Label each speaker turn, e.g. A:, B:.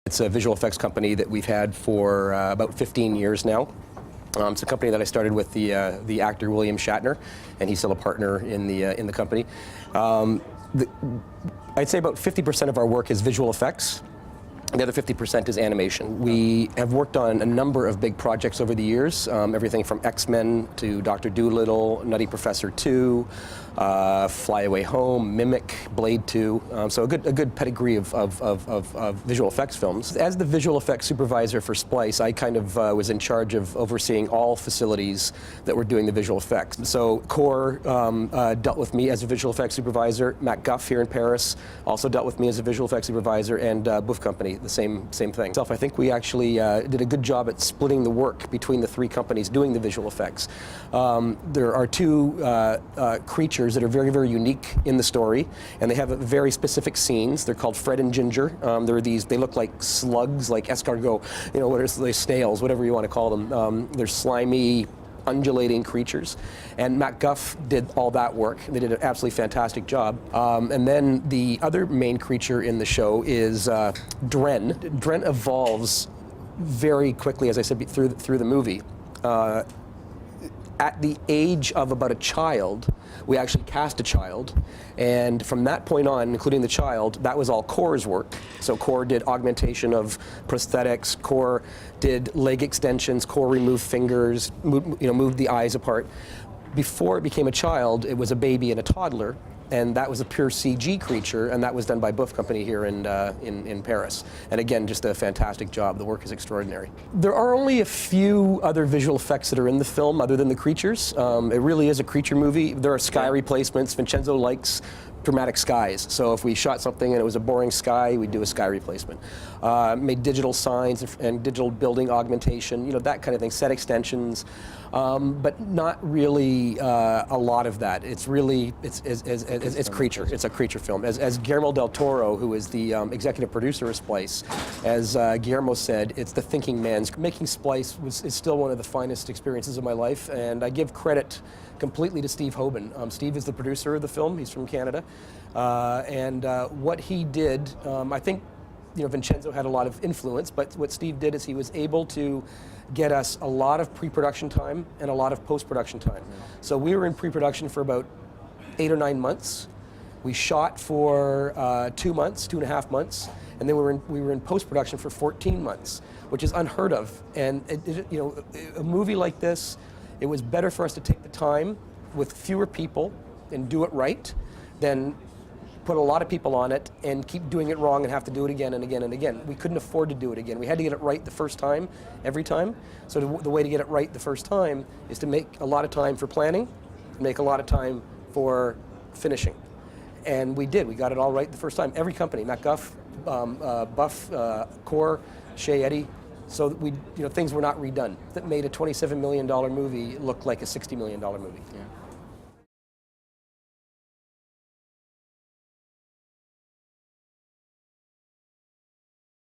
A: It's a visual effects company that we've had for about 15 years now. It's a company that I started with the actor William Shatner, and he's still a partner in the company. I'd say about 50% of our work is visual effects. The other 50% is animation. We have worked on a number of big projects over the years, everything from X-Men to Dr. Dolittle, Nutty Professor 2, Fly Away Home, Mimic, Blade 2, so a good pedigree of visual effects films. As the visual effects supervisor for Splice, I kind of was in charge of overseeing all facilities that were doing the visual effects. So C.O.R.E. dealt with me as a visual effects supervisor. Matt Guff here in Paris also dealt with me as a visual effects supervisor, and Bouffe Company, the same thing. I think we actually did a good job at splitting the work between the three companies doing the visual effects. There are two creatures that are very, very unique in the story, and they have very specific scenes. They're called Fred and Ginger. They look like slugs, like escargot, what are they, snails, whatever you want to call them. They're slimy, undulating creatures, and Matt Guff did all that work. They did an absolutely fantastic job. And then the other main creature in the show is Dren. Dren evolves very quickly, as I said, through the movie. At the age of about a child, we actually cast a child, and from that point on, including the child, that was all C.O.R.E.'s work. So C.O.R.E. did augmentation of prosthetics, C.O.R.E. did leg extensions, C.O.R.E. removed fingers, moved the eyes apart. Before it became a child, it was a baby and a toddler, and that was a pure CG creature, and that was done by Bouffe Company here in Paris. And again, just a fantastic job. The work is extraordinary. There are only a few other visual effects that are in the film other than the creatures. It really is a creature movie. There are sky replacements. Vincenzo likes dramatic skies. So if we shot something and it was a boring sky, we'd do a sky replacement. Made digital signs and digital building augmentation, that kind of thing, set extensions, but not really a lot of that. It's really, it's creature. It's a creature film. As Guillermo del Toro, who is the executive producer of Splice, as Guillermo said, it's the thinking man's. Making Splice is still one of the finest experiences of my life, and I give credit completely to Steve Hoban. Steve is the producer of the film. He's from Canada, and what he did, I think, Vincenzo had a lot of influence, but what Steve did is he was able to get us a lot of pre-production time and a lot of post-production time. So we were in pre-production for about 8 or 9 months. We shot for 2.5 months, and then we were in post-production for 14 months, which is unheard of. And a movie like this, it was better for us to take the time with fewer people and do it right than put a lot of people on it and keep doing it wrong and have to do it again and again and again. We couldn't afford to do it again. We had to get it right the first time, every time. So the way to get it right the first time is to make a lot of time for planning, and make a lot of time for finishing. And we did. We got it all right the first time. Every company, Matt Guff, Buff, C.O.R.E., Shea Eddy. So things were not redone. That made a $27 million movie look like a $60 million movie. Yeah.